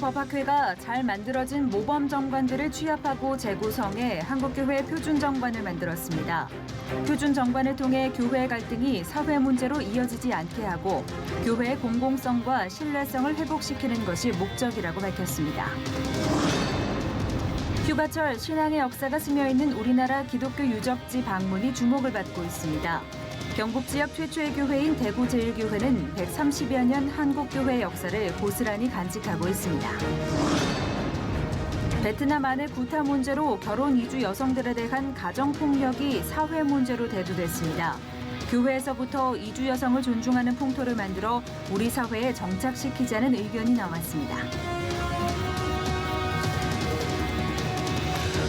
한국교회법학회가 잘 만들어진 모범 정관들을 취합하고 재구성해 한국교회 표준 정관을 만들었습니다. 표준 정관을 통해 교회 갈등이 사회 문제로 이어지지 않게 하고 교회의 공공성과 신뢰성을 회복시키는 것이 목적이라고 밝혔습니다. 휴가철 신앙의 역사가 스며있는 우리나라 기독교 유적지 방문이 주목을 받고 있습니다. 경북 지역 최초의 교회인 대구제일교회는 130여 년 한국교회 역사를 고스란히 간직하고 있습니다. 베트남 안의 구타 문제로 결혼 이주 여성들에 대한 가정폭력이 사회 문제로 대두됐습니다. 교회에서부터 이주 여성을 존중하는 풍토를 만들어 우리 사회에 정착시키자는 의견이 나왔습니다.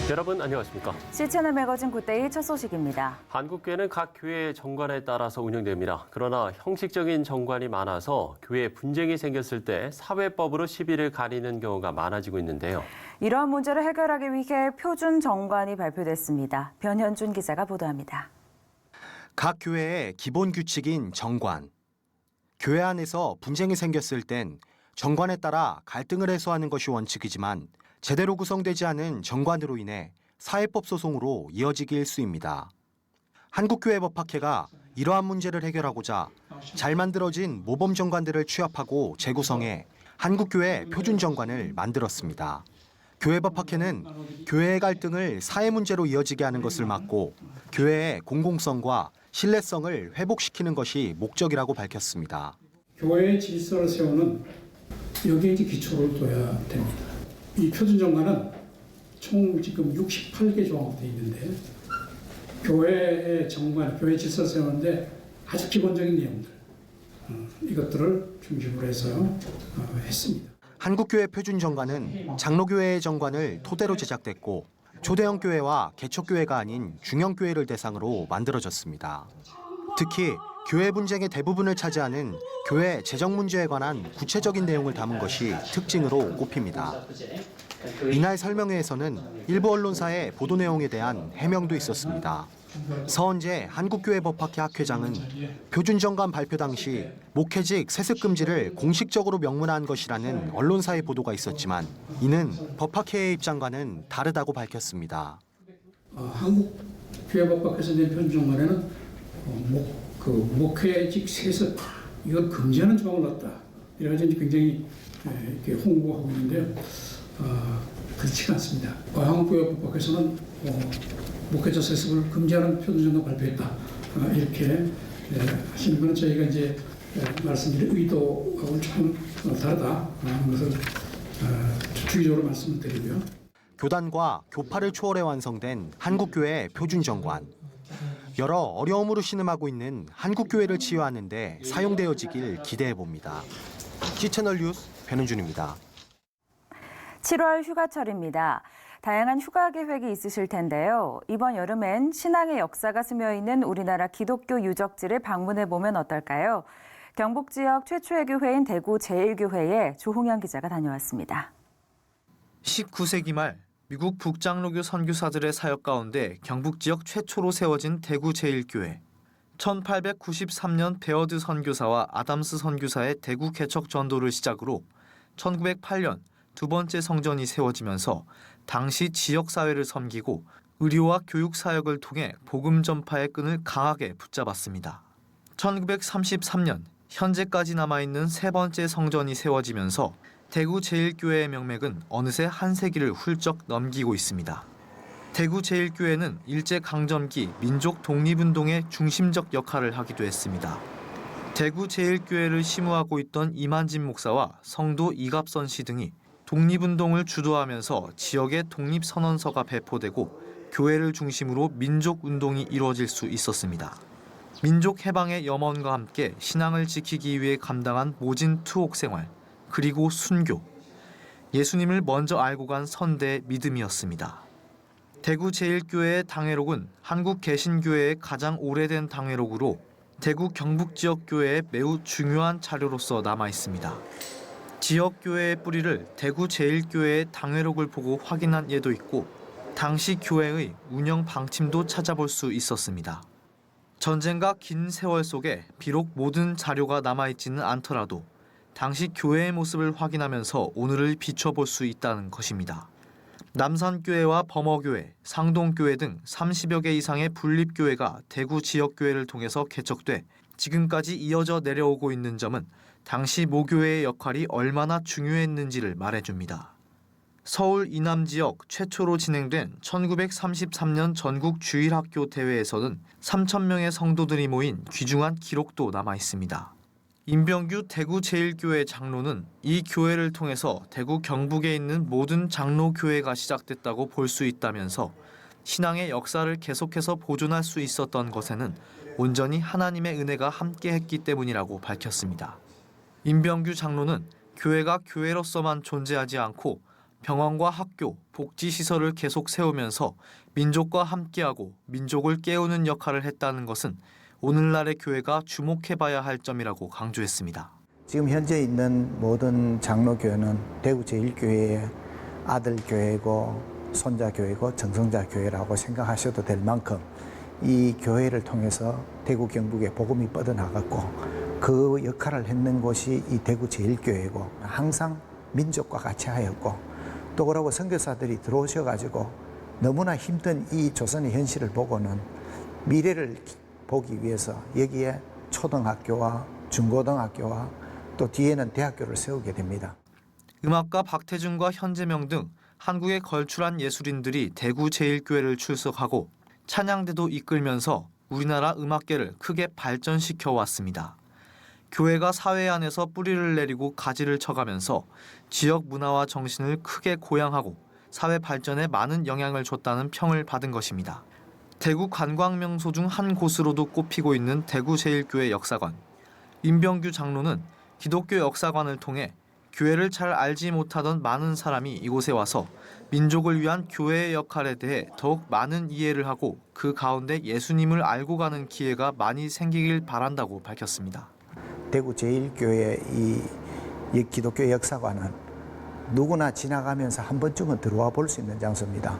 여러분 안녕하십니까? C채널 매거진 굿데이 첫 소식입니다. 한국교회는 각 교회의 정관에 따라서 운영됩니다. 그러나 형식적인 정관이 많아서 교회에 분쟁이 생겼을 때 사회법으로 시비를 가리는 경우가 많아지고 있는데요. 이러한 문제를 해결하기 위해 표준 정관이 발표됐습니다. 변현준 기자가 보도합니다. 각 교회의 기본 규칙인 정관. 교회 안에서 분쟁이 생겼을 땐 정관에 따라 갈등을 해소하는 것이 원칙이지만 제대로 구성되지 않은 정관으로 인해 사회법 소송으로 이어지기 일쑤입니다. 한국교회법학회가 이러한 문제를 해결하고자 잘 만들어진 모범 정관들을 취합하고 재구성해 한국교회 표준 정관을 만들었습니다. 교회법학회는 교회의 갈등을 사회 문제로 이어지게 하는 것을 막고 교회의 공공성과 신뢰성을 회복시키는 것이 목적이라고 밝혔습니다. 교회의 질서를 세우는 여기에 이제 기초를 둬야 됩니다. 이 표준 정관은 총 지금 68개 조항으로 되어 있는데 교회의 정관, 교회 질서를 세우는데 아주 기본적인 내용들 이것들을 중심으로 해서 했습니다. 한국교회 표준 정관은 장로교회의 정관을 토대로 제작됐고 초대형 교회와 개척교회가 아닌 중형교회를 대상으로 만들어졌습니다. 특히 교회 분쟁의 대부분을 차지하는 교회 재정 문제에 관한 구체적인 내용을 담은 것이 특징으로 꼽힙니다. 이날 설명회에서는 일부 언론사의 보도 내용에 대한 해명도 있었습니다. 서은재 한국교회법학회 학회장은 표준 정관 발표 당시 목회직 세습 금지를 공식적으로 명문화한 것이라는 언론사의 보도가 있었지만 이는 법학회의 입장과는 다르다고 밝혔습니다. 한국교회법학회에서 낸 표준 정관에는 목회직 세습 이걸 금지하는 조항을 넣었다. 이래가지고 굉장히 이렇게 홍보하고 있는데요. 그렇지 않습니다. 한국교회법학회에서는 목회자 세습을 금지하는 표준정관 발표했다. 이렇게 하시는 것은 저희가 이제 말씀드린 의도하고는 좀 다르다 하는 것을 주기적으로 말씀을 드리고요. 교단과 교파를 초월해 완성된 한국교회 표준 정관. 여러 어려움으로 신음하고 있는 한국교회를 치유하는 데 사용되어지길 기대해 봅니다. C채널 뉴스 변은준입니다. 7월 휴가철입니다. 다양한 휴가 계획이 있으실 텐데요. 이번 여름엔 신앙의 역사가 스며있는 우리나라 기독교 유적지를 방문해 보면 어떨까요? 경북 지역 최초의 교회인 대구 제일교회에 조홍현 기자가 다녀왔습니다. 19세기 말 미국 북장로교 선교사들의 사역 가운데 경북 지역 최초로 세워진 대구 제일교회. 1893년 베어드 선교사와 아담스 선교사의 대구 개척 전도를 시작으로 1908년 두 번째 성전이 세워지면서 당시 지역사회를 섬기고 의료와 교육 사역을 통해 복음 전파의 끈을 강하게 붙잡았습니다. 1933년 현재까지 남아있는 세 번째 성전이 세워지면서 대구 제일교회의 명맥은 어느새 한 세기를 훌쩍 넘기고 있습니다. 대구 제일교회는 일제강점기 민족 독립운동의 중심적 역할을 하기도 했습니다. 대구 제일교회를 심우하고 있던 이만진 목사와 성도 이갑선 씨 등이 독립운동을 주도하면서 지역에 독립선언서가 배포되고 교회를 중심으로 민족운동이 이루어질 수 있었습니다. 민족해방의 염원과 함께 신앙을 지키기 위해 감당한 모진 투옥 생활, 그리고 순교, 예수님을 먼저 알고 간 선대의 믿음이었습니다. 대구 제일교회의 당회록은 한국 개신교회의 가장 오래된 당회록으로 대구 경북 지역교회의 매우 중요한 자료로서 남아있습니다. 지역교회의 뿌리를 대구 제일교회의 당회록을 보고 확인한 예도 있고 당시 교회의 운영 방침도 찾아볼 수 있었습니다. 전쟁과 긴 세월 속에 비록 모든 자료가 남아있지는 않더라도 당시 교회의 모습을 확인하면서 오늘을 비춰볼 수 있다는 것입니다. 남산교회와 범어교회, 상동교회 등 30여 개 이상의 분립교회가 대구 지역교회를 통해서 개척돼 지금까지 이어져 내려오고 있는 점은 당시 모교회의 역할이 얼마나 중요했는지를 말해줍니다. 서울 이남 지역 최초로 진행된 1933년 전국 주일학교 대회에서는 3,000명의 성도들이 모인 귀중한 기록도 남아 있습니다. 임병규 대구 제1교회 장로는 이 교회를 통해서 대구 경북에 있는 모든 장로교회가 시작됐다고 볼 수 있다면서 신앙의 역사를 계속해서 보존할 수 있었던 것에는 온전히 하나님의 은혜가 함께했기 때문이라고 밝혔습니다. 임병규 장로는 교회가 교회로서만 존재하지 않고 병원과 학교, 복지시설을 계속 세우면서 민족과 함께하고 민족을 깨우는 역할을 했다는 것은 오늘날의 교회가 주목해봐야 할 점이라고 강조했습니다. 지금 현재 있는 모든 장로교회는 대구 제1교회의 아들교회고 손자교회고 정성자교회라고 생각하셔도 될 만큼 이 교회를 통해서 대구 경북에 복음이 뻗어나갔고 그 역할을 했는 곳이 이 대구 제1교회고 항상 민족과 같이 하였고 또 그러고 선교사들이 들어오셔가지고 너무나 힘든 이 조선의 현실을 보고는 미래를 보기 위해서 여기에 초등학교와 중고등학교와 또 뒤에는 대학교를 세우게 됩니다. 음악가 박태준과 현재명 등 한국에 걸출한 예술인들이 대구 제1교회를 출석하고 찬양대도 이끌면서 우리나라 음악계를 크게 발전시켜 왔습니다. 교회가 사회 안에서 뿌리를 내리고 가지를 쳐가면서 지역 문화와 정신을 크게 고양하고 사회 발전에 많은 영향을 줬다는 평을 받은 것입니다. 대구 관광명소 중 한 곳으로도 꼽히고 있는 대구 제1교회 역사관. 임병규 장로는 기독교 역사관을 통해 교회를 잘 알지 못하던 많은 사람이 이곳에 와서 민족을 위한 교회의 역할에 대해 더욱 많은 이해를 하고 그 가운데 예수님을 알고 가는 기회가 많이 생기길 바란다고 밝혔습니다. 대구 제1교회 이 기독교 역사관은 누구나 지나가면서 한 번쯤은 들어와 볼 수 있는 장소입니다.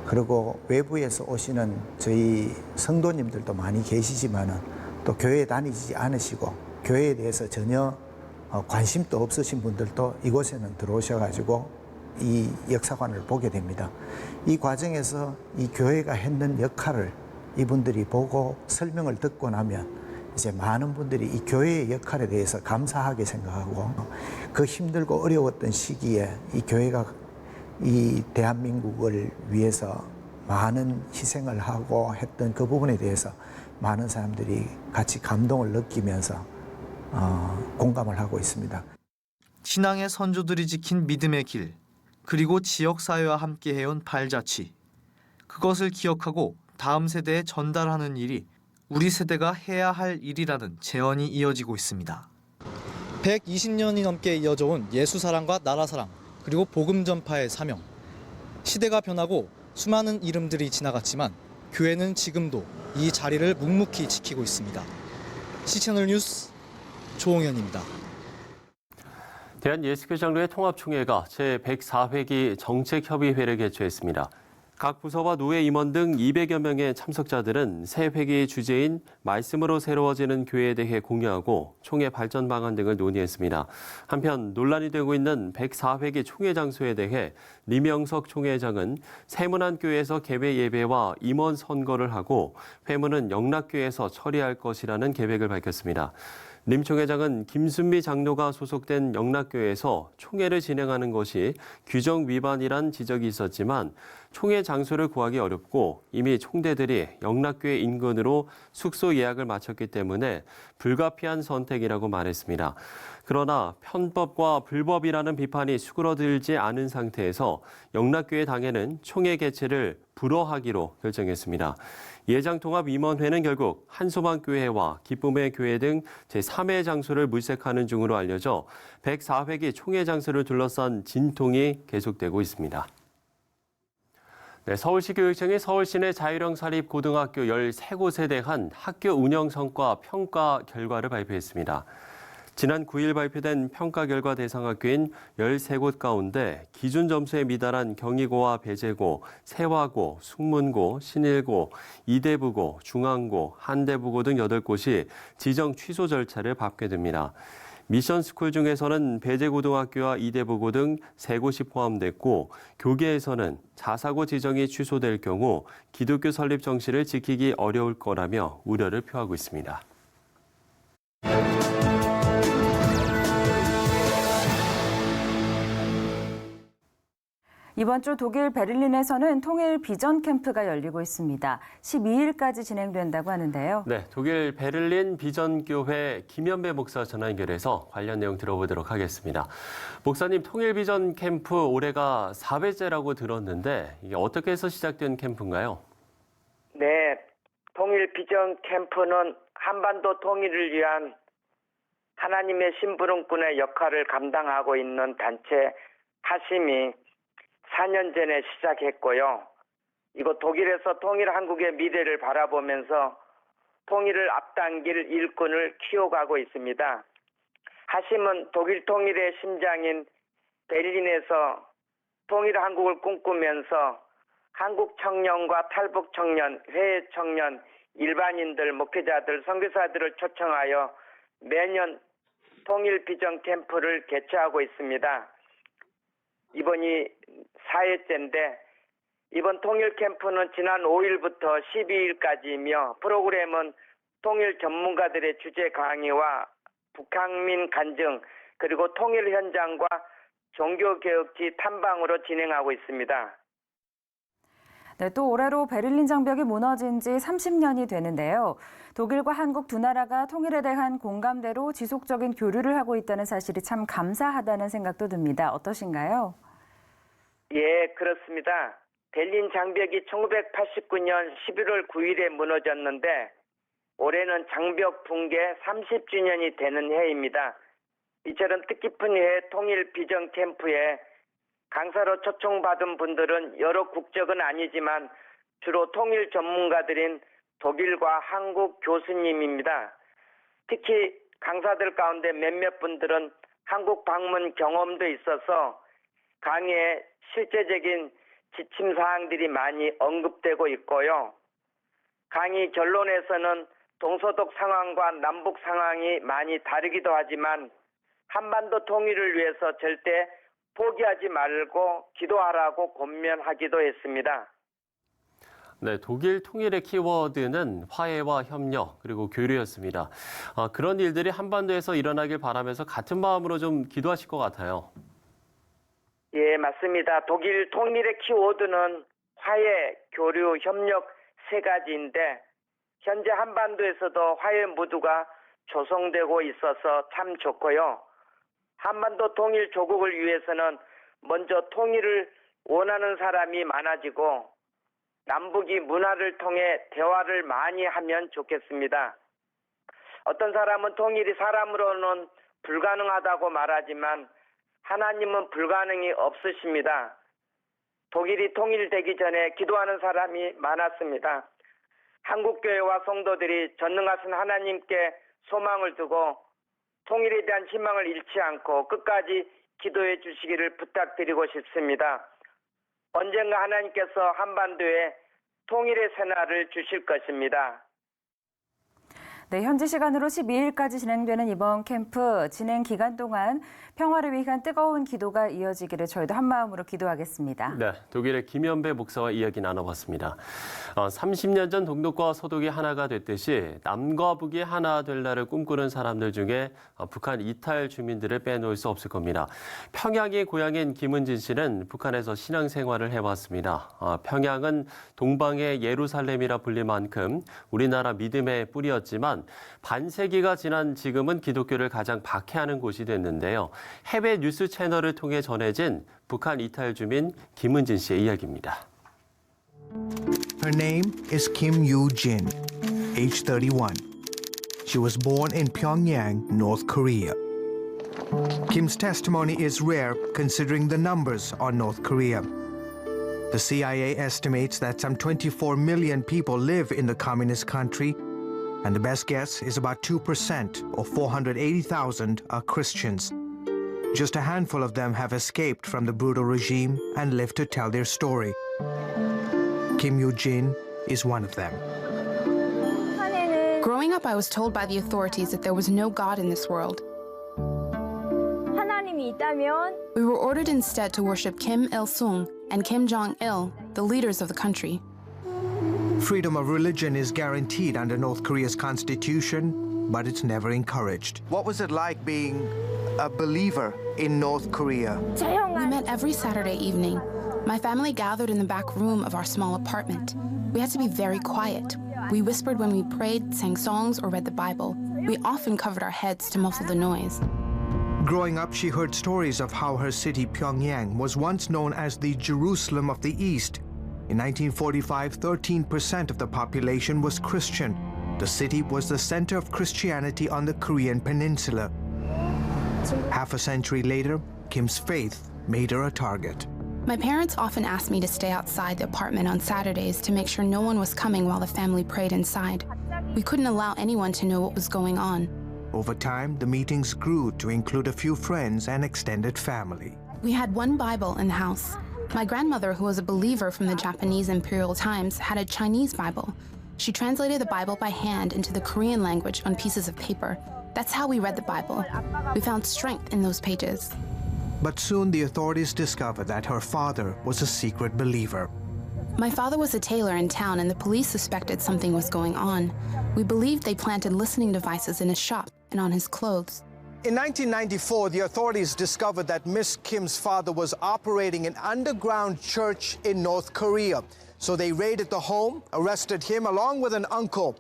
그리고 외부에서 오시는 저희 성도님들도 많이 계시지만은 또 교회에 다니지 않으시고 교회에 대해서 전혀 관심도 없으신 분들도 이곳에는 들어오셔가지고 이 역사관을 보게 됩니다. 이 과정에서 이 교회가 했는 역할을 이분들이 보고 설명을 듣고 나면 이제 많은 분들이 이 교회의 역할에 대해서 감사하게 생각하고 그 힘들고 어려웠던 시기에 이 교회가 이 대한민국을 위해서 많은 희생을 하고 했던 그 부분에 대해서 많은 사람들이 같이 감동을 느끼면서 공감을 하고 있습니다. 신앙의 선조들이 지킨 믿음의 길, 그리고 지역사회와 함께 해온 발자취. 그것을 기억하고 다음 세대에 전달하는 일이 우리 세대가 해야 할 일이라는 제언이 이어지고 있습니다. 120년이 넘게 이어져온 예수사랑과 나라사랑, 그리고 복음 전파의 사명. 시대가 변하고 수많은 이름들이 지나갔지만 교회는 지금도 이 자리를 묵묵히 지키고 있습니다. C채널 뉴스 조홍현입니다. 대한예수교장로회 통합총회가 제104회기 정책협의회를 개최했습니다. 각 부서와 노회 임원 등 200여 명의 참석자들은 새 회기의 주제인 말씀으로 새로워지는 교회에 대해 공유하고 총회 발전 방안 등을 논의했습니다. 한편 논란이 되고 있는 104회기 총회 장소에 대해 리명석 총회장은 세문안교회에서 개회 예배와 임원 선거를 하고 회문은 영락교회에서 처리할 것이라는 계획을 밝혔습니다. 림 총회장은 김순미 장로가 소속된 영락교회에서 총회를 진행하는 것이 규정 위반이란 지적이 있었지만 총회 장소를 구하기 어렵고 이미 총대들이 영락교회 인근으로 숙소 예약을 마쳤기 때문에 불가피한 선택이라고 말했습니다. 그러나 편법과 불법이라는 비판이 수그러들지 않은 상태에서 영락교회 당회는 총회 개최를 불허하기로 결정했습니다. 예장통합임원회는 결국 한소망교회와 기쁨의 교회 등 제3회 장소를 물색하는 중으로 알려져 104회기 총회 장소를 둘러싼 진통이 계속되고 있습니다. 서울시 교육청이 서울시내 자율형 사립 고등학교 13곳에 대한 학교 운영 성과 평가 결과를 발표했습니다. 지난 9일 발표된 평가 결과 대상 학교인 13곳 가운데 기준 점수에 미달한 경희고와 배재고, 세화고, 숙문고, 신일고, 이대부고, 중앙고, 한대부고 등 8곳이 지정 취소 절차를 밟게 됩니다. 미션스쿨 중에서는 배재고등학교와 이대부고 등 3곳이 포함됐고 교계에서는 자사고 지정이 취소될 경우 기독교 설립 정신을 지키기 어려울 거라며 우려를 표하고 있습니다. 이번 주 독일 베를린에서는 통일 비전 캠프가 열리고 있습니다. 12일까지 진행된다고 하는데요. 네, 독일 베를린 비전교회 김연배 목사 전화 연결해서 관련 내용 들어보도록 하겠습니다. 목사님, 통일 비전 캠프 올해가 4회째라고 들었는데 이게 어떻게 해서 시작된 캠프인가요? 네, 통일 비전 캠프는 한반도 통일을 위한 하나님의 심부름꾼의 역할을 감당하고 있는 단체 하심이 4년 전에 시작했고요. 이곳 독일에서 통일 한국의 미래를 바라보면서 통일을 앞당길 일꾼을 키워가고 있습니다. 하심은 독일 통일의 심장인 베를린에서 통일 한국을 꿈꾸면서 한국 청년과 탈북 청년, 해외 청년, 일반인들, 목회자들, 선교사들을 초청하여 매년 통일 비전 캠프를 개최하고 있습니다. 이번이 4회째인데 이번 통일 캠프는 지난 5일부터 12일까지이며 프로그램은 통일 전문가들의 주제 강의와 북한민 간증 그리고 통일 현장과 종교개혁지 탐방으로 진행하고 있습니다. 네, 또 올해로 베를린 장벽이 무너진 지 30년이 되는데요. 독일과 한국 두 나라가 통일에 대한 공감대로 지속적인 교류를 하고 있다는 사실이 참 감사하다는 생각도 듭니다. 어떠신가요? 예, 그렇습니다. 베를린 장벽이 1989년 11월 9일에 무너졌는데 올해는 장벽 붕괴 30주년이 되는 해입니다. 이처럼 뜻깊은 해에 통일 비전 캠프에 강사로 초청받은 분들은 여러 국적은 아니지만 주로 통일 전문가들인 독일과 한국 교수님입니다. 특히 강사들 가운데 몇몇 분들은 한국 방문 경험도 있어서 강의에 실제적인 지침 사항들이 많이 언급되고 있고요. 강의 결론에서는 동서독 상황과 남북 상황이 많이 다르기도 하지만 한반도 통일을 위해서 절대 포기하지 말고 기도하라고 권면하기도 했습니다. 네, 독일 통일의 키워드는 화해와 협력 그리고 교류였습니다. 그런 일들이 한반도에서 일어나길 바라면서 같은 마음으로 좀 기도하실 것 같아요. 예, 맞습니다. 독일 통일의 키워드는 화해, 교류, 협력 세 가지인데 현재 한반도에서도 화해 무드가 조성되고 있어서 참 좋고요. 한반도 통일 조국을 위해서는 먼저 통일을 원하는 사람이 많아지고 남북이 문화를 통해 대화를 많이 하면 좋겠습니다. 어떤 사람은 통일이 사람으로는 불가능하다고 말하지만 하나님은 불가능이 없으십니다. 독일이 통일되기 전에 기도하는 사람이 많았습니다. 한국교회와 성도들이 전능하신 하나님께 소망을 두고 통일에 대한 희망을 잃지 않고 끝까지 기도해 주시기를 부탁드리고 싶습니다. 언젠가 하나님께서 한반도에 통일의 새날을 주실 것입니다. 네, 현지 시간으로 12일까지 진행되는 이번 캠프 진행 기간 동안 평화를 위한 뜨거운 기도가 이어지기를 저희도 한마음으로 기도하겠습니다. 네, 독일의 김연배 목사와 이야기 나눠봤습니다. 30년 전 동독과 서독이 하나가 됐듯이 남과 북이 하나 될 날을 꿈꾸는 사람들 중에 북한 이탈 주민들을 빼놓을 수 없을 겁니다. 평양이 고향인 김은진 씨는 북한에서 신앙생활을 해왔습니다. 평양은 동방의 예루살렘이라 불릴 만큼 우리나라 믿음의 뿌리였지만 반세기가 지난 지금은 기독교를 가장 박해하는 곳이 됐는데요. 해외 뉴스 채널을 통해 전해진 북한 이탈 주민 김은진 씨의 이야기입니다. Her name is Kim Yoo-jin, age 31. She was born in Pyongyang, North Korea. Kim's testimony is rare considering the numbers on North Korea. The CIA estimates that some 24 million people live in the communist country, and the best guess is about 2% or 480,000 are Christians. Just a handful of them have escaped from the brutal regime and lived to tell their story. Kim Yoo-jin is one of them. Growing up, I was told by the authorities that there was no God in this world. 하나님이 있다면 We were ordered instead to worship Kim Il-sung and Kim Jong-il, the leaders of the country. Freedom of religion is guaranteed under North Korea's constitution, but it's never encouraged. What was it like being a believer in North Korea? We met every Saturday evening. My family gathered in the back room of our small apartment. We had to be very quiet. We whispered when we prayed, sang songs, or read the Bible. We often covered our heads to muffle the noise. Growing up, she heard stories of how her city, Pyongyang, was once known as the Jerusalem of the East. In 1945, 13% of the population was Christian. The city was the center of Christianity on the Korean peninsula. Half a century later, Kim's faith made her a target. My parents often asked me to stay outside the apartment on Saturdays to make sure no one was coming while the family prayed inside. We couldn't allow anyone to know what was going on. Over time, the meetings grew to include a few friends and extended family. We had one Bible in the house. My grandmother, who was a believer from the Japanese imperial times, had a Chinese Bible. She translated the Bible by hand into the Korean language on pieces of paper. That's how we read the Bible. We found strength in those pages. But soon the authorities discovered that her father was a secret believer. My father was a tailor in town, and the police suspected something was going on. We believed they planted listening devices in his shop and on his clothes. In 1994, the authorities discovered that Miss Kim's father was operating an underground church in North Korea. So they raided the home, arrested him along with an uncle.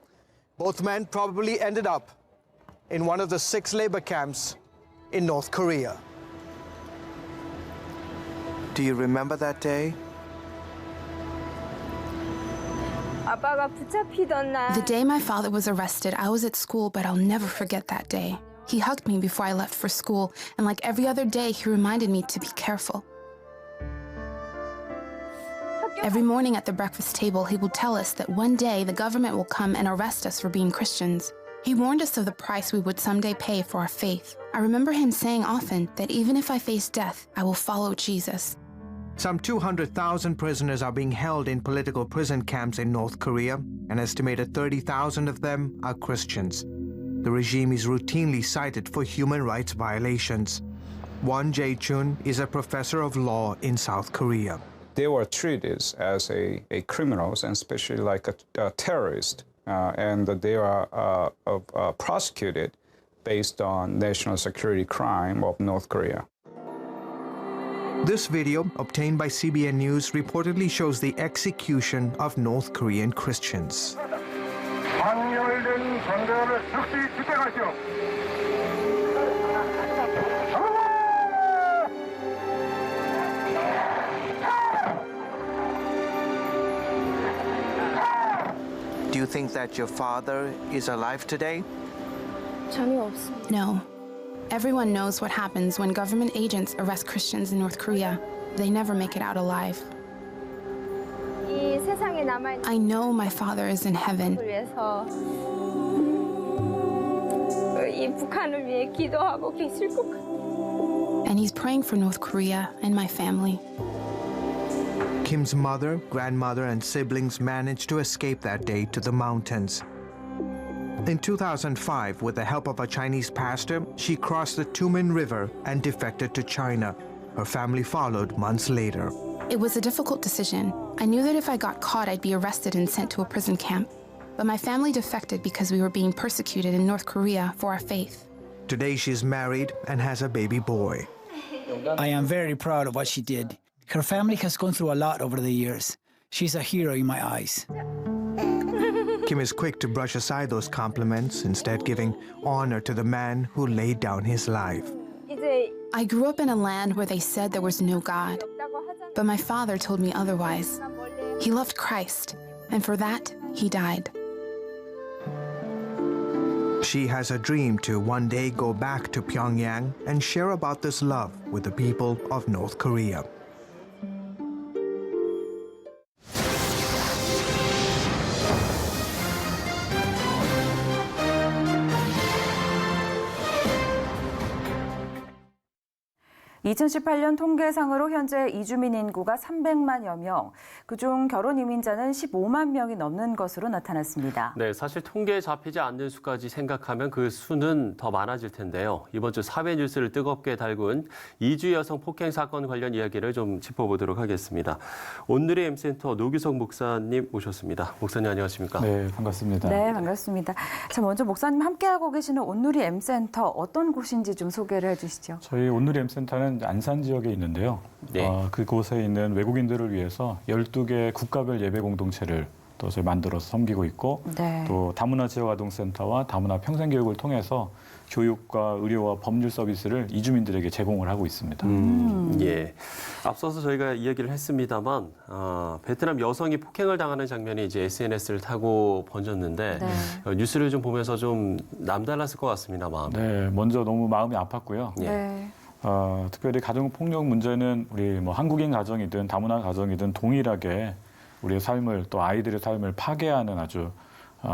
Both men probably ended up in one of the 6 labor camps in North Korea. Do you remember that day? 아빠가 붙잡히던 날 The day my father was arrested, I was at school, but I'll never forget that day. He hugged me before I left for school, and like every other day, he reminded me to be careful. Every morning at the breakfast table, he would tell us that one day the government will come and arrest us for being Christians. He warned us of the price we would someday pay for our faith. I remember him saying often that even if I face death, I will follow Jesus. Some 200,000 prisoners are being held in political prison camps in North Korea. An estimated 30,000 of them are Christians. The regime is routinely cited for human rights violations. Won Jae-chun is a professor of law in South Korea. They were treated as a criminals, and especially like a terrorist, and they are prosecuted based on national security crime of North Korea. This video, obtained by CBN News, reportedly shows the execution of North Korean Christians. Do you think that your father is alive today? 전혀 없습니다. No. Everyone knows what happens when government agents arrest Christians in North Korea. They never make it out alive. 이 세상에 남아 있는 I know my father is in heaven. 위해서 이 북한을 위해 기도하고 계실 것 같아요. And he's praying for North Korea and my family. Kim's mother, grandmother, and siblings managed to escape that day to the mountains. In 2005, with the help of a Chinese pastor, she crossed the Tumen River and defected to China. Her family followed months later. It was a difficult decision. I knew that if I got caught, I'd be arrested and sent to a prison camp. But my family defected because we were being persecuted in North Korea for our faith. Today, she's married and has a baby boy. I am very proud of what she did. Her family has gone through a lot over the years. She's a hero in my eyes. Kim is quick to brush aside those compliments, instead giving honor to the man who laid down his life. 이제 I grew up in a land where they said there was no God. But my father told me otherwise. He loved Christ, and for that, he died. She has a dream to one day go back to Pyongyang and share about this love with the people of North Korea. 2018년 통계상으로 현재 이주민 인구가 300만여 명, 그중 결혼 이민자는 15만 명이 넘는 것으로 나타났습니다. 네, 사실 통계에 잡히지 않는 수까지 생각하면 그 수는 더 많아질 텐데요. 이번 주 사회 뉴스를 뜨겁게 달군 이주 여성 폭행 사건 관련 이야기를 좀 짚어보도록 하겠습니다. 온누리 M센터 노규석 목사님 모셨습니다. 목사님 안녕하십니까? 네, 반갑습니다. 네, 반갑습니다. 자, 먼저 목사님 함께하고 계시는 온누리 M센터 어떤 곳인지 좀 소개를 해주시죠. 저희 온누리 M센터는 안산 지역에 있는데요. 네. 그곳에 있는 외국인들을 위해서 12개 국가별 예배 공동체를 또 저희 만들어서 섬기고 있고 네. 또 다문화 지역 아동센터와 다문화 평생교육을 통해서 교육과 의료와 법률 서비스를 이주민들에게 제공을 하고 있습니다. 예. 앞서서 저희가 이야기를 했습니다만 베트남 여성이 폭행을 당하는 장면이 이제 SNS를 타고 번졌는데 네. 뉴스를 좀 보면서 좀 남달랐을 것 같습니다. 마음이. 네, 먼저 너무 마음이 아팠고요. 예. 네. 특별히 가정폭력 문제는 우리 뭐 한국인 가정이든 다문화 가정이든 동일하게 우리의 삶을 또 아이들의 삶을 파괴하는 아주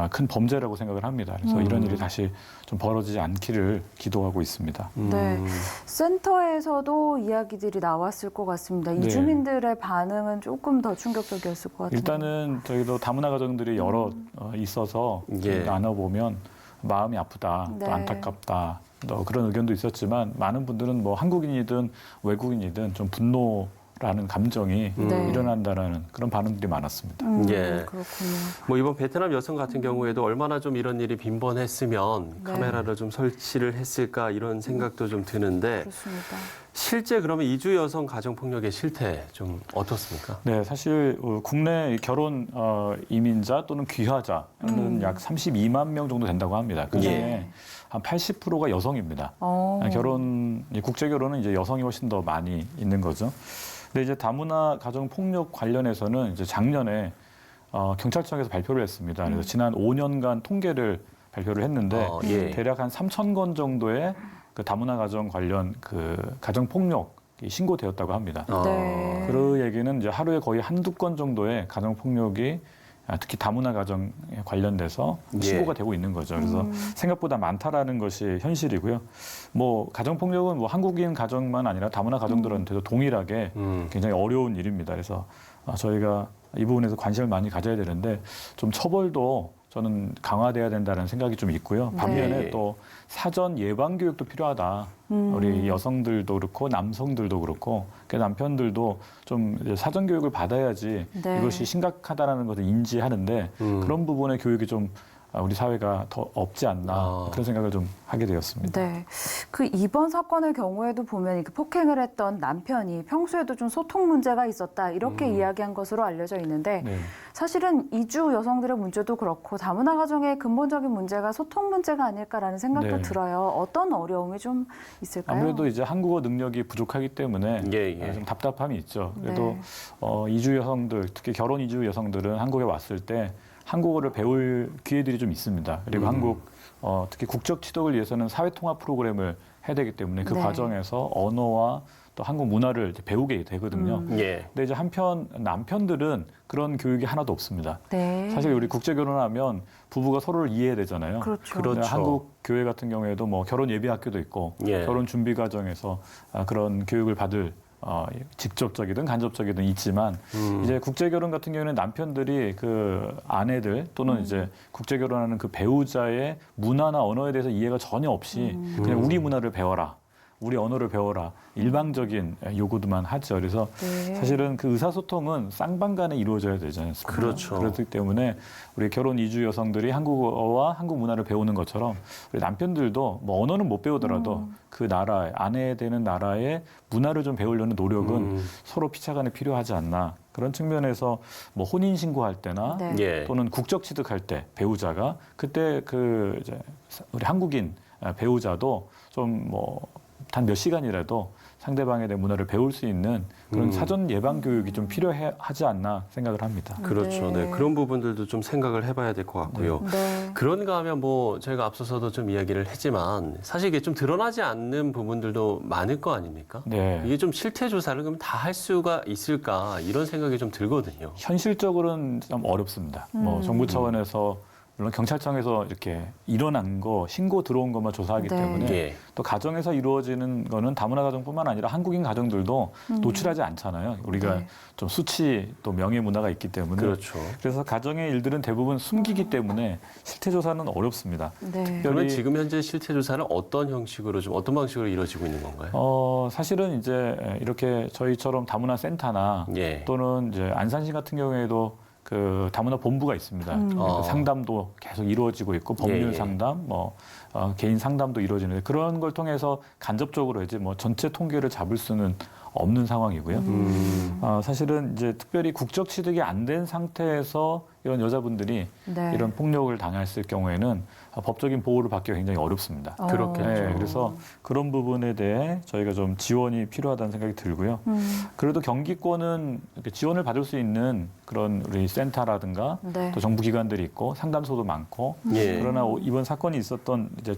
큰 범죄라고 생각을 합니다. 그래서 이런 일이 다시 좀 벌어지지 않기를 기도하고 있습니다. 네, 센터에서도 이야기들이 나왔을 것 같습니다. 네. 이주민들의 반응은 조금 더 충격적이었을 것 같은데. 일단은 저희도 다문화 가정들이 여러 있어서 예. 나눠보면 마음이 아프다, 네. 또 안타깝다, 또 그런 의견도 있었지만 많은 분들은 뭐 한국인이든 외국인이든 좀 분노라는 감정이 네. 일어난다라는 그런 반응들이 많았습니다. 예. 그렇군요. 뭐 이번 베트남 여성 같은 경우에도 얼마나 좀 이런 일이 빈번했으면 네. 카메라를 좀 설치를 했을까 이런 생각도 좀 드는데 그렇습니다. 실제 그러면 이주 여성 가정 폭력의 실태 좀 어떻습니까? 네, 사실 국내 결혼 이민자 또는 귀화자는 약 32만 명 정도 된다고 합니다. 그중에 예. 한 80%가 여성입니다. 국제 결혼은 이제 여성이 훨씬 더 많이 있는 거죠. 근데 이제 다문화 가정 폭력 관련해서는 이제 작년에 경찰청에서 발표를 했습니다. 그래서 지난 5년간 통계를 발표를 했는데 예. 대략 한 3,000건 정도의 그 다문화 가정 관련 그 가정 폭력이 신고되었다고 합니다. 네. 그 얘기는 이제 하루에 거의 한두 건 정도의 가정 폭력이 특히 다문화 가정에 관련돼서 신고가 되고 있는 거죠. 그래서 생각보다 많다라는 것이 현실이고요. 뭐 가정 폭력은 뭐 한국인 가정만 아니라 다문화 가정들한테도 동일하게 굉장히 어려운 일입니다. 그래서 저희가 이 부분에서 관심을 많이 가져야 되는데 좀 처벌도 저는 강화돼야 된다는 생각이 좀 있고요. 반면에 네. 또 사전 예방 교육도 필요하다. 우리 여성들도 그렇고 남성들도 그렇고 남편들도 좀 사전 교육을 받아야지 네. 이것이 심각하다라는 것을 인지하는데 그런 부분의 교육이 좀 우리 사회가 더 없지 않나 그런 생각을 좀 하게 되었습니다. 네, 그 이번 사건의 경우에도 보면 그 폭행을 했던 남편이 평소에도 좀 소통 문제가 있었다 이렇게 이야기한 것으로 알려져 있는데 네. 사실은 이주 여성들의 문제도 그렇고 다문화 가정의 근본적인 문제가 소통 문제가 아닐까라는 생각도 네. 들어요. 어떤 어려움이 좀 있을까요? 아무래도 이제 한국어 능력이 부족하기 때문에 좀 답답함이 있죠. 그래도 이주 여성들, 특히 결혼 이주 여성들은 한국에 왔을 때 한국어를 배울 기회들이 좀 있습니다. 그리고 한국 특히 국적 취득을 위해서는 사회통합 프로그램을 해야 되기 때문에 그 네. 과정에서 언어와 또 한국 문화를 이제 배우게 되거든요. 예. 근데 이제 한편 남편들은 그런 교육이 하나도 없습니다. 네. 사실 우리 국제 결혼하면 부부가 서로를 이해해야 되잖아요. 그렇죠. 그렇죠. 한국 교회 같은 경우에도 뭐 결혼 예비 학교도 있고 예. 결혼 준비 과정에서 그런 교육을 받을 직접적이든 간접적이든 있지만 이제 국제 결혼 같은 경우에는 남편들이 그 아내들 또는 이제 국제 결혼하는 그 배우자의 문화나 언어에 대해서 이해가 전혀 없이 그냥 우리 문화를 배워라. 우리 언어를 배워라. 일방적인 요구도만 하죠. 그래서 네. 사실은 그 의사소통은 쌍방간에 이루어져야 되지 않습니까? 그렇죠. 그렇기 때문에 우리 결혼 이주 여성들이 한국어와 한국 문화를 배우는 것처럼 우리 남편들도 뭐 언어는 못 배우더라도 그 나라, 아내 되는 나라의 문화를 좀 배우려는 노력은 서로 피차간에 필요하지 않나. 그런 측면에서 뭐 혼인 신고할 때나 네. 예. 또는 국적 취득할 때 배우자가 그때 그 이제 우리 한국인 배우자도 좀 뭐 단 몇 시간이라도 상대방에 대한 문화를 배울 수 있는 그런 사전 예방 교육이 좀 필요하지 않나 생각을 합니다. 그렇죠. 네. 그런 부분들도 좀 생각을 해봐야 될 것 같고요. 네. 그런가 하면 뭐 저희가 앞서서도 좀 이야기를 했지만 사실 이게 좀 드러나지 않는 부분들도 많을 거 아닙니까? 네. 이게 좀 실태 조사를 그럼 다 할 수가 있을까 이런 생각이 좀 들거든요. 현실적으로는 좀 어렵습니다. 뭐 정부 차원에서 물론 경찰청에서 이렇게 일어난 거 신고 들어온 것만 조사하기 네. 때문에 예. 또 가정에서 이루어지는 거는 다문화 가정뿐만 아니라 한국인 가정들도 노출하지 않잖아요. 우리가 네. 좀 수치 또 명예 문화가 있기 때문에 그렇죠. 그래서 가정의 일들은 대부분 숨기기 때문에 실태 조사는 어렵습니다. 네. 그러면 지금 현재 실태 조사는 어떤 형식으로 좀 어떤 방식으로 이루어지고 있는 건가요? 사실은 이제 이렇게 저희처럼 다문화 센터나 예. 또는 이제 안산시 같은 경우에도 그 다문화 본부가 있습니다. 그래서 상담도 계속 이루어지고 있고 법률 예. 상담, 개인 상담도 이루어지는데 그런 걸 통해서 간접적으로 이제 뭐 전체 통계를 잡을 수는 없는 상황이고요. 사실은 이제 특별히 국적 취득이 안 된 상태에서 이런 여자분들이 네. 이런 폭력을 당했을 경우에는 법적인 보호를 받기가 굉장히 어렵습니다. 그렇겠죠. 네, 그래서 그런 부분에 대해 저희가 좀 지원이 필요하다는 생각이 들고요. 그래도 경기권은 이렇게 지원을 받을 수 있는 그런 우리 센터라든가 네. 또 정부 기관들이 있고 상담소도 많고 예. 그러나 이번 사건이 있었던 이제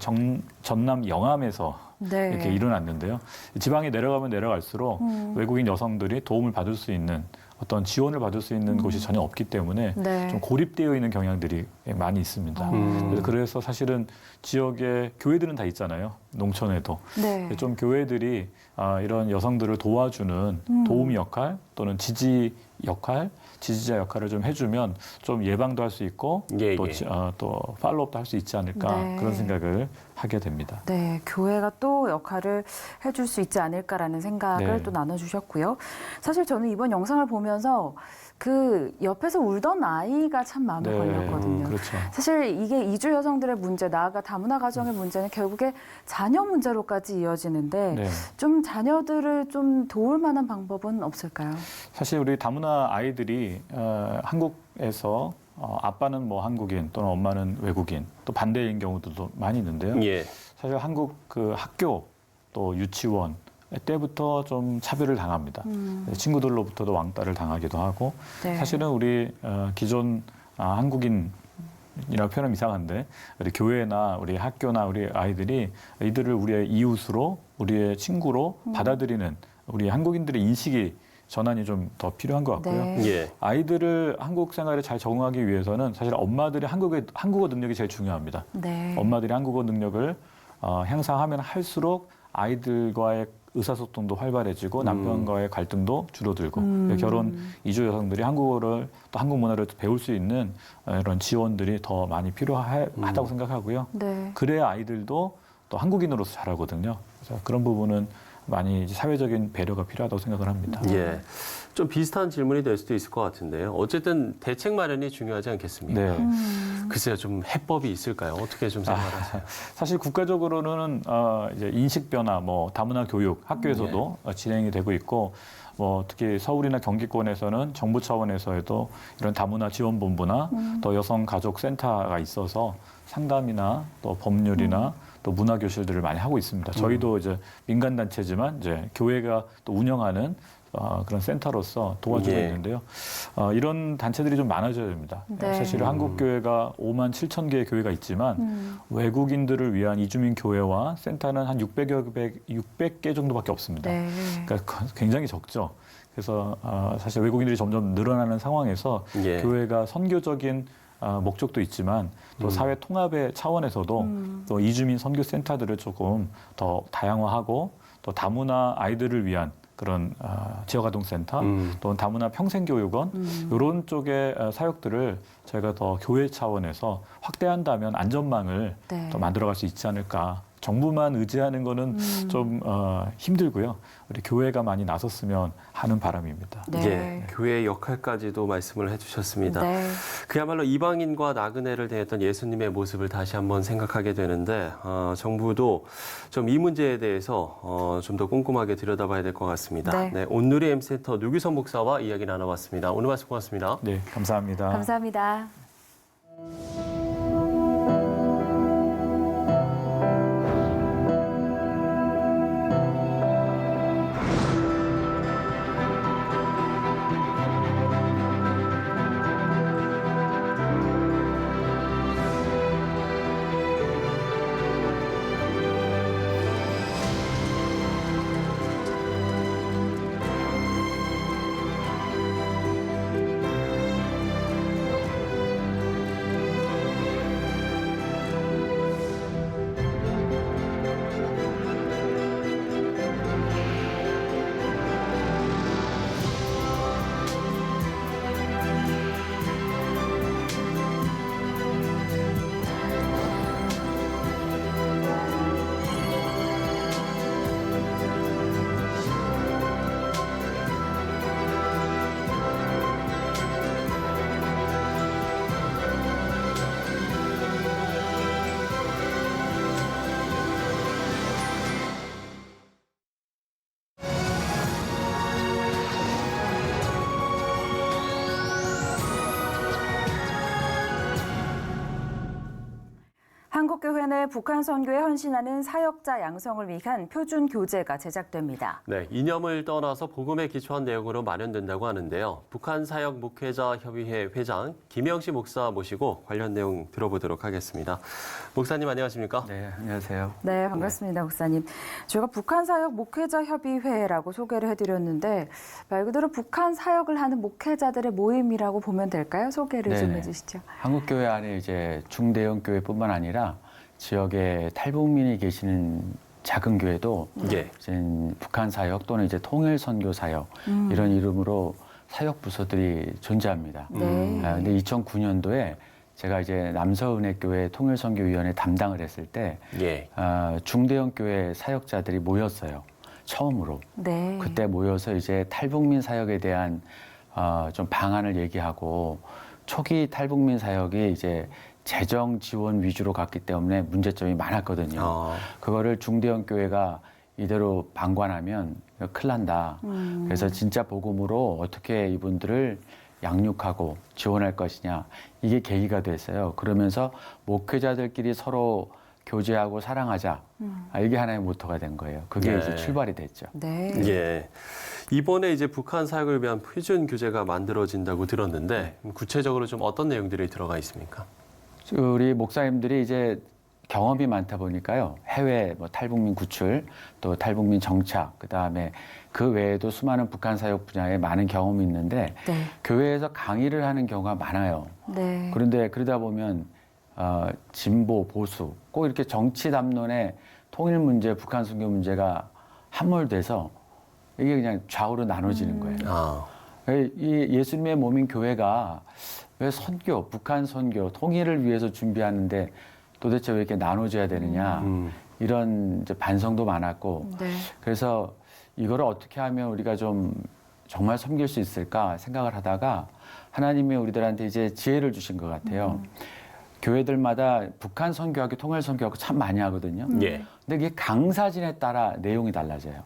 전남 영암에서 네. 이렇게 일어났는데요. 지방에 내려가면 내려갈수록 외국인 여성들이 도움을 받을 수 있는 어떤 지원을 받을 수 있는 곳이 전혀 없기 때문에 네. 좀 고립되어 있는 경향들이 많이 있습니다. 그래서 사실은 지역에 교회들은 다 있잖아요. 농촌에도. 네. 좀 교회들이 이런 여성들을 도와주는 도우미 역할 또는 지지 역할, 지지자 역할을 좀 해주면 좀 예방도 할 수 있고 예, 또, 예. 또 팔로우업도 할 수 있지 않을까 네. 그런 생각을 하게 됩니다. 네, 교회가 또 역할을 해줄 수 있지 않을까라는 생각을 네. 또 나눠주셨고요. 사실 저는 이번 영상을 보면서 그 옆에서 울던 아이가 참 마음에 걸렸거든요. 그렇죠. 사실 이게 이주 여성들의 문제, 나아가 다문화 가정의 문제는 결국에 자녀 문제로까지 이어지는데 네. 좀 자녀들을 좀 도울 만한 방법은 없을까요? 사실 우리 다문화 아이들이 한국에서 아빠는 뭐 한국인 또는 엄마는 외국인 또 반대인 경우도 많이 있는데요. 예. 사실 한국 그 학교 또 유치원 때부터 좀 차별을 당합니다. 친구들로부터도 왕따를 당하기도 하고 네. 사실은 우리 기존 한국인이라고 표현하면 이상한데 우리 교회나 우리 학교나 우리 아이들이 이들을 우리의 이웃으로 우리의 친구로 받아들이는 우리 한국인들의 인식이 전환이 좀 더 필요한 것 같고요. 네. 예. 아이들을 한국 생활에 잘 적응하기 위해서는 사실 엄마들이 한국어 능력이 제일 중요합니다. 네. 엄마들이 한국어 능력을 향상하면 할수록 아이들과의 의사소통도 활발해지고 남편과의 갈등도 줄어들고 결혼 이주 여성들이 한국어를 또 한국 문화를 배울 수 있는 이런 지원들이 더 많이 필요하다고 생각하고요. 네. 그래야 아이들도 또 한국인으로서 자라거든요. 그래서 그런 부분은 많이 이제 사회적인 배려가 필요하다고 생각을 합니다. 예. 좀 비슷한 질문이 될 수도 있을 것 같은데요. 어쨌든 대책 마련이 중요하지 않겠습니까? 네. 글쎄요, 좀 해법이 있을까요? 어떻게 좀 생각하세요? 사실 국가적으로는 이제 인식 변화, 뭐 다문화 교육 학교에서도 진행이 되고 있고, 뭐 특히 서울이나 경기권에서는 정부 차원에서도 이런 다문화 지원본부나 또 여성가족센터가 있어서 상담이나 또 법률이나 또 문화교실들을 많이 하고 있습니다. 저희도 이제 민간단체지만 이제 교회가 또 운영하는 그런 센터로서 도와주고 예. 있는데요. 이런 단체들이 좀 많아져야 됩니다. 네. 사실 한국 교회가 5만 7천 개의 교회가 있지만 외국인들을 위한 이주민 교회와 센터는 한 600개 정도밖에 없습니다. 네. 그러니까 굉장히 적죠. 그래서 사실 외국인들이 점점 늘어나는 상황에서 예. 교회가 선교적인 목적도 있지만 또 사회 통합의 차원에서도 또 이주민 선교센터들을 조금 더 다양화하고 또 다문화 아이들을 위한 그런 지역아동센터 또는 다문화 평생교육원 이런 쪽의 사역들을 저희가 더 교회 차원에서 확대한다면 안전망을 네. 더 만들어갈 수 있지 않을까. 정부만 의지하는 거는 좀 힘들고요. 우리 교회가 많이 나섰으면 하는 바람입니다. 네. 예, 교회의 역할까지도 말씀을 해주셨습니다. 네. 그야말로 이방인과 나그네를 대했던 예수님의 모습을 다시 한번 생각하게 되는데 정부도 좀 이 문제에 대해서 좀 더 꼼꼼하게 들여다봐야 될 것 같습니다. 네. 온누리 M센터 류규선 목사와 이야기 나눠봤습니다. 오늘 말씀 고맙습니다. 네, 감사합니다. 감사합니다. 한국교회 내 북한 선교에 헌신하는 사역자 양성을 위한 표준 교재가 제작됩니다. 네, 이념을 떠나서 복음에 기초한 내용으로 마련된다고 하는데요. 북한 사역 목회자 협의회 회장 김영시 목사 모시고 관련 내용 들어보도록 하겠습니다. 목사님 안녕하십니까? 네, 안녕하세요. 네, 반갑습니다, 목사님. 제가 북한 사역 목회자 협의회라고 소개를 해드렸는데 말 그대로 북한 사역을 하는 목회자들의 모임이라고 보면 될까요? 소개를 좀 해주시죠. 한국교회 안에 이제 중대형 교회뿐만 아니라 지역에 탈북민이 계시는 작은 교회도 이제 북한 사역 또는 이제 통일 선교 사역 이런 이름으로 사역 부서들이 존재합니다. 근데 2009년도에 제가 이제 남서은혜교회 통일선교위원회 담당을 했을 때 중대형 교회 사역자들이 모였어요. 처음으로. 그때 모여서 이제 탈북민 사역에 대한 좀 방안을 얘기하고 초기 탈북민 사역이 이제 재정 지원 위주로 갔기 때문에 문제점이 많았거든요. 그거를 중대형 교회가 이대로 방관하면 큰일 난다. 그래서 진짜 복음으로 어떻게 이분들을 양육하고 지원할 것이냐. 이게 계기가 됐어요. 그러면서 목회자들끼리 서로 교제하고 사랑하자. 이게 하나의 모토가 된 거예요. 그게 이제 출발이 됐죠. 예. 이번에 이제 북한 사역을 위한 표준 교재가 만들어진다고 들었는데 구체적으로 좀 어떤 내용들이 들어가 있습니까? 우리 목사님들이 이제 경험이 많다 보니까요. 해외 뭐 탈북민 구출, 또 탈북민 정착, 그다음에 그 외에도 수많은 북한 사역 분야에 많은 경험이 있는데 교회에서 강의를 하는 경우가 많아요. 그런데 그러다 보면 진보, 보수, 꼭 이렇게 정치 담론에 통일 문제, 북한 선교 문제가 함몰돼서 이게 그냥 좌우로 나눠지는 거예요. 이 예수님의 몸인 교회가 왜 선교, 북한 선교, 통일을 위해서 준비하는데 도대체 왜 이렇게 나눠져야 되느냐 이런 이제 반성도 많았고 그래서 이거를 어떻게 하면 우리가 좀 정말 섬길 수 있을까 생각을 하다가 하나님이 우리들한테 이제 지혜를 주신 것 같아요. 교회들마다 북한 선교하고 통일 선교하고 참 많이 하거든요. 근데 이게 강사진에 따라 내용이 달라져요.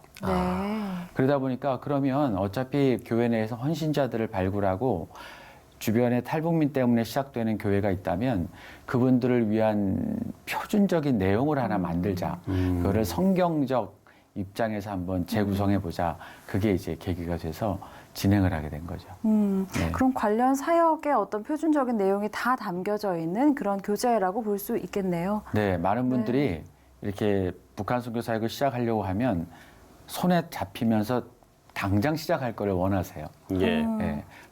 그러다 보니까 그러면 어차피 교회 내에서 헌신자들을 발굴하고 주변에 탈북민 때문에 시작되는 교회가 있다면 그분들을 위한 표준적인 내용을 하나 만들자. 그거를 성경적 입장에서 한번 재구성해보자. 그게 이제 계기가 돼서 진행을 하게 된 거죠. 그럼 관련 사역의 어떤 표준적인 내용이 다 담겨져 있는 그런 교재라고 볼 수 있겠네요. 네, 많은 분들이 이렇게 북한 선교 사역을 시작하려고 하면 손에 잡히면서 당장 시작할 거를 원하세요.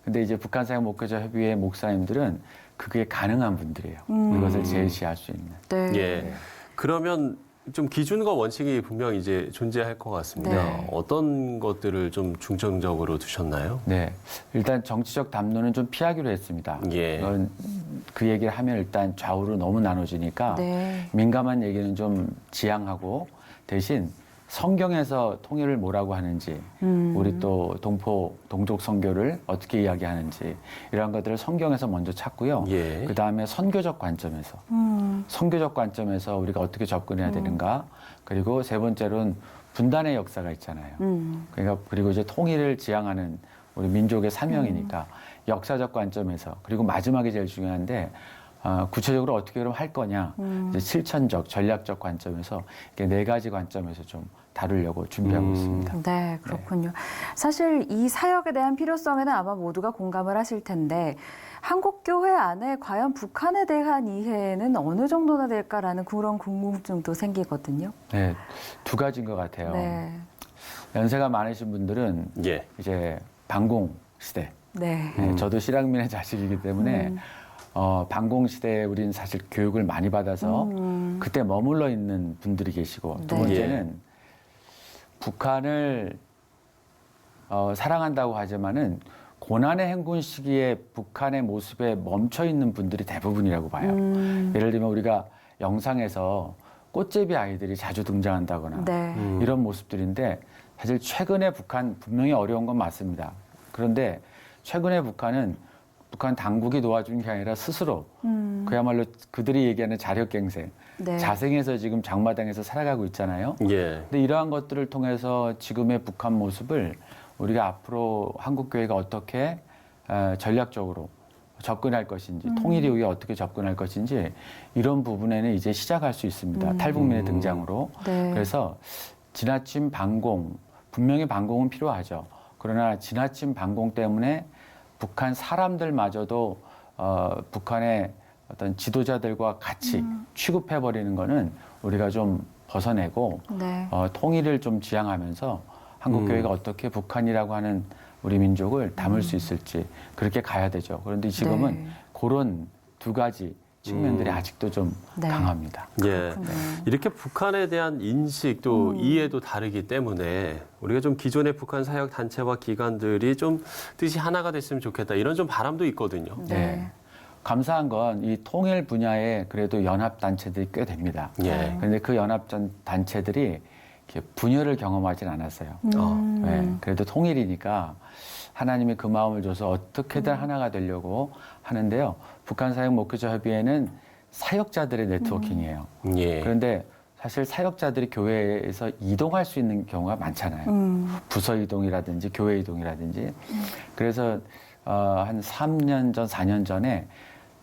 근데 이제 북한 사역 목회자 협의회 목사님들은 그게 가능한 분들이에요. 이것을 제시할 수 있는. 그러면 좀 기준과 원칙이 분명 이제 존재할 것 같습니다. 어떤 것들을 좀 중점적으로 두셨나요? 네, 일단 정치적 담론은 좀 피하기로 했습니다. 그 얘기를 하면 일단 좌우로 너무 나눠지니까 민감한 얘기는 좀 지양하고 대신 성경에서 통일을 뭐라고 하는지, 우리 또 동족 선교를 어떻게 이야기하는지 이런 것들을 성경에서 먼저 찾고요. 그 다음에 선교적 관점에서, 선교적 관점에서 우리가 어떻게 접근해야 되는가. 그리고 세 번째로는 분단의 역사가 있잖아요. 그러니까 그리고 이제 통일을 지향하는 우리 민족의 사명이니까 역사적 관점에서 그리고 마지막에 제일 중요한데. 구체적으로 어떻게 그럼 할 거냐, 이제 실천적, 전략적 관점에서 이렇게 4가지 관점에서 좀 다루려고 준비하고 있습니다. 네, 그렇군요. 사실 이 사역에 대한 필요성에는 아마 모두가 공감을 하실 텐데 한국교회 안에 과연 북한에 대한 이해는 어느 정도나 될까라는 그런 궁금증도 생기거든요. 네, 2가지인 것 같아요. 연세가 많으신 분들은 이제 반공 시대. 저도 실향민의 자식이기 때문에 반공 시대에 우리는 사실 교육을 많이 받아서 그때 머물러 있는 분들이 계시고 두 번째는 북한을 사랑한다고 하지만은 고난의 행군 시기에 북한의 모습에 멈춰 있는 분들이 대부분이라고 봐요. 예를 들면 우리가 영상에서 꽃제비 아이들이 자주 등장한다거나 이런 모습들인데 사실 최근에 북한 분명히 어려운 건 맞습니다. 그런데 최근에 북한 당국이 도와주는 게 아니라 스스로 그야말로 그들이 얘기하는 자력갱생, 자생해서 지금 장마당에서 살아가고 있잖아요. 근데 이러한 것들을 통해서 지금의 북한 모습을 우리가 앞으로 한국교회가 어떻게 전략적으로 접근할 것인지, 통일 이후에 어떻게 접근할 것인지 이런 부분에는 이제 시작할 수 있습니다. 탈북민의 등장으로. 네. 그래서 지나친 반공, 분명히 반공은 필요하죠. 그러나 지나친 반공 때문에 북한 사람들마저도 북한의 어떤 지도자들과 같이 취급해버리는 거는 우리가 좀 벗어내고 네. 통일을 좀 지향하면서 한국교회가 어떻게 북한이라고 하는 우리 민족을 담을 수 있을지 그렇게 가야 되죠. 그런데 지금은 네. 그런 두 가지 측면들이 아직도 좀 네. 강합니다. 예. 이렇게 북한에 대한 인식 또 이해도 다르기 때문에 우리가 좀 기존의 북한 사역 단체와 기관들이 좀 뜻이 하나가 됐으면 좋겠다 이런 좀 바람도 있거든요. 네. 감사한 건 이 통일 분야에 그래도 연합 단체들이 꽤 됩니다. 예. 그런데 그 연합 단체들이 이렇게 분열을 경험하진 않았어요. 네. 그래도 통일이니까 하나님이 그 마음을 줘서 어떻게든 하나가 되려고 하는데요. 북한 사역 목회자 협의회는 사역자들의 네트워킹이에요. 예. 그런데 사실 사역자들이 교회에서 이동할 수 있는 경우가 많잖아요. 부서 이동이라든지 교회 이동이라든지. 그래서 한 3년 전, 4년 전에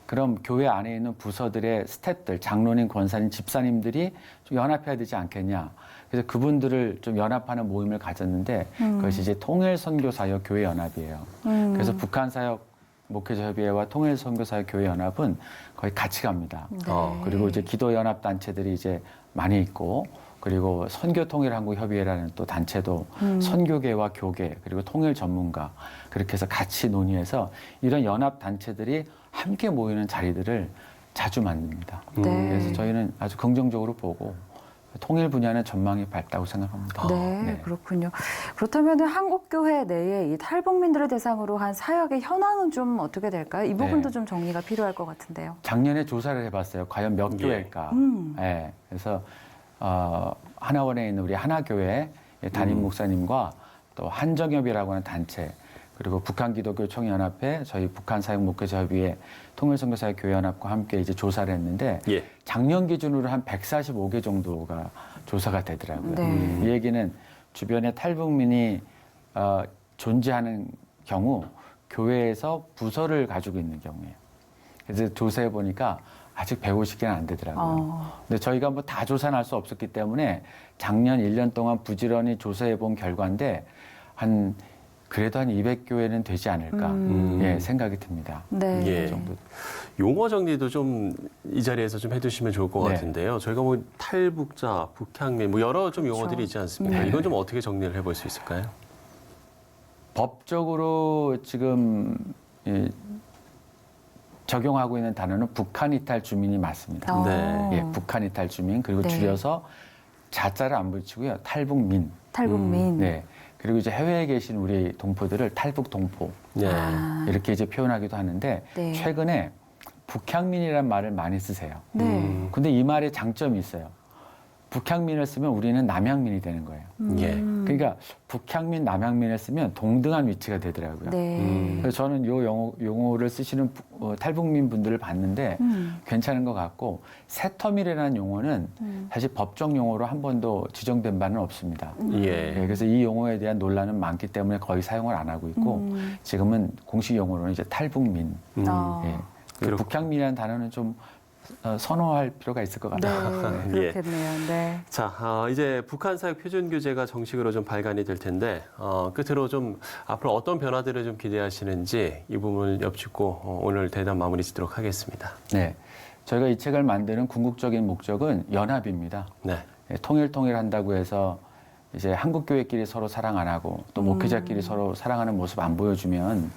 그럼 교회 안에 있는 부서들의 스태프들, 장로님, 권사님, 집사님들이 좀 연합해야 되지 않겠냐. 그래서 그분들을 좀 연합하는 모임을 가졌는데 그것이 이제 통일선교사역 교회연합이에요. 그래서 북한사역 목회자협의회와 통일선교사역 교회연합은 거의 같이 갑니다. 네. 그리고 이제 기도연합단체들이 이제 많이 있고 그리고 선교통일한국협의회라는 또 단체도 선교계와 교계 그리고 통일 전문가 그렇게 해서 같이 논의해서 이런 연합 단체들이 함께 모이는 자리들을 자주 만듭니다. 네. 그래서 저희는 아주 긍정적으로 보고 통일 분야는 전망이 밝다고 생각합니다. 네, 그렇군요. 그렇다면 한국교회 내에 이 탈북민들을 대상으로 한 사역의 현황은 좀 어떻게 될까요? 이 부분도 네. 좀 정리가 필요할 것 같은데요. 작년에 조사를 해봤어요. 과연 몇 교회일까? 네, 그래서 하나원에 있는 우리 하나교회 담임 목사님과 또 한정협이라고 하는 단체 그리고 북한기독교총연합회 저희 북한사역목회자협의회 통일선교사역교회연합과 함께 이제 조사를 했는데 예. 작년 기준으로 한 145개 정도가 조사가 되더라고요. 네. 이 얘기는 주변에 탈북민이 존재하는 경우 교회에서 부서를 가지고 있는 경우예요. 그래서 조사해 보니까 아직 150개는 안 되더라고요. 근데 저희가 뭐 다 조사는 할 수 없었기 때문에 작년 1년 동안 부지런히 조사해 본 결과인데 그래도 한 200교회는 되지 않을까 예, 생각이 듭니다. 네. 예. 그 정도. 용어 정리도 좀 이 자리에서 좀 해두시면 좋을 것 네. 같은데요. 저희가 뭐 탈북자, 북향민 뭐 여러 좀 용어들이 있지 않습니까? 네. 이건 좀 어떻게 정리를 해볼 수 있을까요? 법적으로 지금 적용하고 있는 단어는 북한 이탈 주민이 맞습니다. 네. 예, 북한 이탈 주민 그리고 네. 줄여서 자자를 안 붙이고요. 탈북민. 탈북민. 네. 그리고 이제 해외에 계신 우리 동포들을 탈북 동포 네. 이렇게 이제 표현하기도 하는데 네. 최근에 북향민이란 말을 많이 쓰세요. 네. 근데 이 말에 장점이 있어요. 북향민을 쓰면 우리는 남향민이 되는 거예요. 예. 그러니까 북향민, 남향민을 쓰면 동등한 위치가 되더라고요. 네. 그래서 저는 이 용어를 쓰시는 탈북민 분들을 봤는데 괜찮은 것 같고 새터밀이라는 용어는 사실 법적 용어로 한 번도 지정된 바는 없습니다. 예. 네, 그래서 이 용어에 대한 논란은 많기 때문에 거의 사용을 안 하고 있고 지금은 공식 용어로는 이제 탈북민. 예. 그리고 북향민이라는 단어는 좀 선호할 필요가 있을 것 같아요. 네, 그렇겠네요. 네. 자, 이제 북한 사역 표준 규제가 정식으로 좀 발간이 될 텐데 끝으로 좀 앞으로 어떤 변화들을 좀 기대하시는지 이 부분을 엿짚고 오늘 대담 마무리 짓도록 하겠습니다. 네, 저희가 이 책을 만드는 궁극적인 목적은 연합입니다. 네. 통일한다고 해서 이제 한국교회끼리 서로 사랑 안 하고 또 목회자끼리 서로 사랑하는 모습 안 보여주면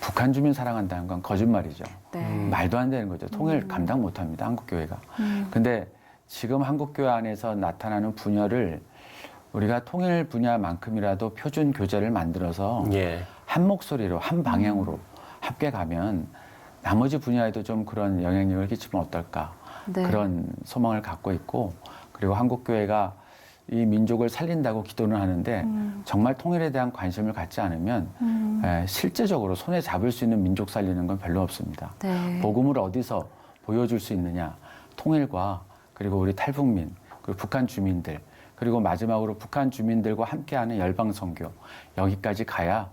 북한 주민 사랑한다는 건 거짓말이죠. 네. 말도 안 되는 거죠. 통일 감당 못 합니다. 한국교회가. 근데 지금 한국교회 안에서 나타나는 분열을 우리가 통일 분야만큼이라도 표준 교재를 만들어서 예. 한 목소리로 한 방향으로 함께 가면 나머지 분야에도 좀 그런 영향력을 끼치면 어떨까. 네. 그런 소망을 갖고 있고 그리고 한국교회가 이 민족을 살린다고 기도는 하는데 정말 통일에 대한 관심을 갖지 않으면 실제적으로 손에 잡을 수 있는 민족 살리는 건 별로 없습니다. 네. 복음을 어디서 보여줄 수 있느냐. 통일과 그리고 우리 탈북민 그리고 북한 주민들 그리고 마지막으로 북한 주민들과 함께하는 열방선교 여기까지 가야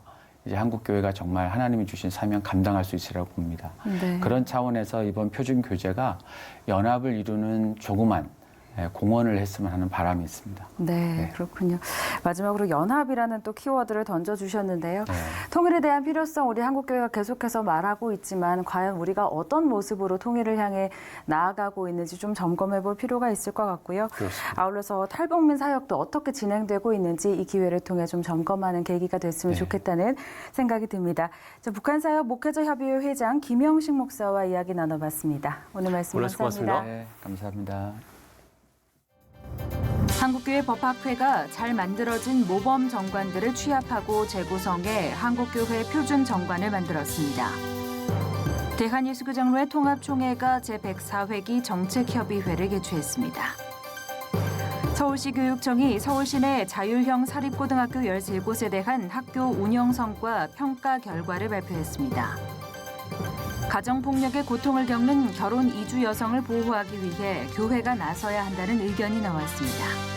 이제 한국 교회가 정말 하나님이 주신 사명 감당할 수 있으라고 봅니다. 네. 그런 차원에서 이번 표준 교재가 연합을 이루는 조그만 공헌을 했으면 하는 바람이 있습니다. 네, 그렇군요. 마지막으로 연합이라는 또 키워드를 던져주셨는데요. 네. 통일에 대한 필요성 우리 한국교회가 계속해서 말하고 있지만 과연 우리가 어떤 모습으로 통일을 향해 나아가고 있는지 좀 점검해 볼 필요가 있을 것 같고요. 그렇습니다. 아울러서 탈북민 사역도 어떻게 진행되고 있는지 이 기회를 통해 좀 점검하는 계기가 됐으면 좋겠다는 생각이 듭니다. 자, 북한사역 목회자협의회 회장 김영식 목사와 이야기 나눠봤습니다. 오늘 말씀 오늘 감사합니다. 수고하셨습니다. 네, 감사합니다. 한국교회 법학회가 잘 만들어진 모범 정관들을 취합하고 재구성해 한국교회 표준 정관을 만들었습니다. 대한예수교장로회 통합총회가 제104회기 정책협의회를 개최했습니다. 서울시 교육청이 서울시 내 자율형 사립고등학교 13곳에 대한 학교 운영성과 평가 결과를 발표했습니다. 가정폭력의 고통을 겪는 결혼 이주 여성을 보호하기 위해 교회가 나서야 한다는 의견이 나왔습니다.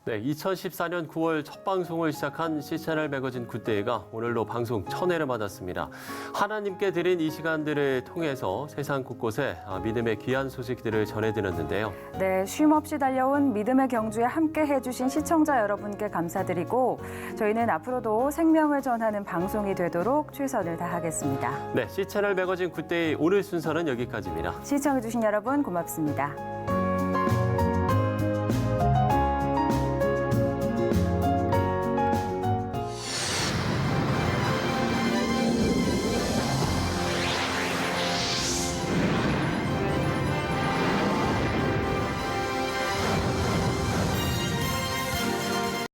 네, 2014년 9월 첫 방송을 시작한 C채널 매거진 굿데이가 오늘로 방송 1000회를 맞았습니다. 하나님께 드린 이 시간들을 통해서 세상 곳곳에 믿음의 귀한 소식들을 전해드렸는데요. 네, 쉼 없이 달려온 믿음의 경주에 함께 해주신 시청자 여러분께 감사드리고 저희는 앞으로도 생명을 전하는 방송이 되도록 최선을 다하겠습니다. 네, C채널 매거진 굿데이 오늘 순서는 여기까지입니다. 시청해주신 여러분 고맙습니다.